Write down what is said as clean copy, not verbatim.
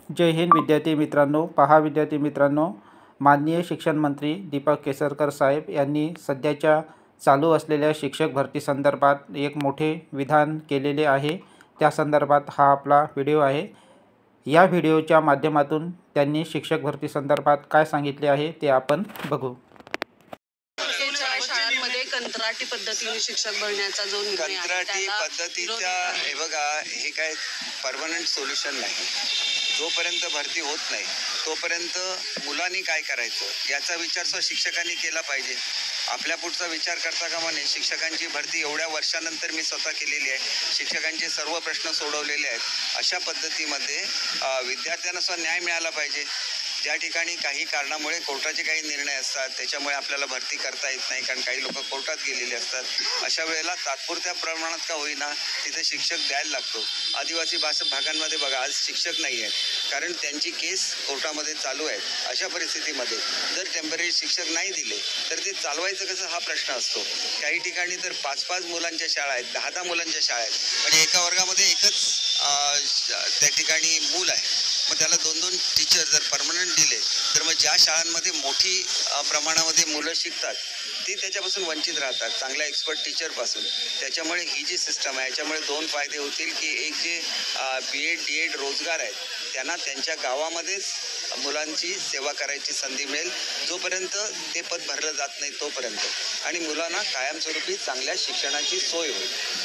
जय हिंद विद्यार्थी मित्रांनो. पहा विद्यार्थी मित्रांनो, माननीय शिक्षण मंत्री दीपक केसरकर साहेब यांनी सध्याच्या चालू असलेल्या शिक्षक भरती संदर्भात एक मोठे विधान केलेले आहे. त्या संदर्भात हा आपला व्हिडिओ आहे. या व्हिडिओच्या माध्यमातून त्यांनी शिक्षक भरती संदर्भात काय सांगितले आहे ते आपण बघू. शाळांमध्ये कंत्राटी पद्धतीने शिक्षक भरण्याचा जो निर्णय आहे, कंत्राटी पद्धतीचा हे बघा, हे काय परमनंट सोल्युशन नाही. जोपर्यंत भरती होत नाही तोपर्यंत मुलांनी काय करायचं याचा विचार शिक्षकांनी केला पाहिजे. आपल्या पुढचा विचार करता कामा नये. शिक्षकांची भरती एवढ्या वर्षानंतर मी स्वतः केलेली आहे. शिक्षकांचे सर्व प्रश्न सोडवलेले आहेत. अशा पद्धतीमध्ये विद्यार्थ्यांना न्याय मिळाला पाहिजे. ज्या ठिकाणी काही कारणामुळे कोर्टाचे काही निर्णय असतात, त्याच्यामुळे आपल्याला भरती करता येत नाही, कारण काही लोक कोर्टात गेलेले असतात. अशा वेळेला तात्पुरत्या प्रमाणात का होईना तिथे शिक्षक द्यायला लागतो. आदिवासी भागांमध्ये बघा, आज शिक्षक नाही आहेत, कारण त्यांची केस कोर्टामध्ये चालू आहे. अशा परिस्थितीमध्ये जर टेम्पररी शिक्षक नाही दिले तर ते चालवायचं कसं हा प्रश्न असतो. काही ठिकाणी तर 5-5 मुलांच्या शाळा आहेत, 10-10 मुलांच्या शाळा आहेत, म्हणजे एका वर्गामध्ये एकच त्या ठिकाणी मूल आहे. मग त्याला 2-2 टीचर जर परमनंट दिले तर मग ज्या शाळांमध्ये मोठी प्रमाणामध्ये मुलं शिकतात ती त्याच्यापासून वंचित राहतात, चांगल्या एक्सपर्ट टीचरपासून. त्याच्यामुळे ही जी सिस्टम आहे याच्यामुळे 2 फायदे होतील की एक जे BEd DEd रोजगार आहेत त्यांना त्यांच्या गावामध्येच मुलांची सेवा करायची संधी मिळेल, जोपर्यंत ते पद भरलं जात नाही तोपर्यंत, आणि मुलांना कायमस्वरूपी चांगल्या शिक्षणाची सोय होईल.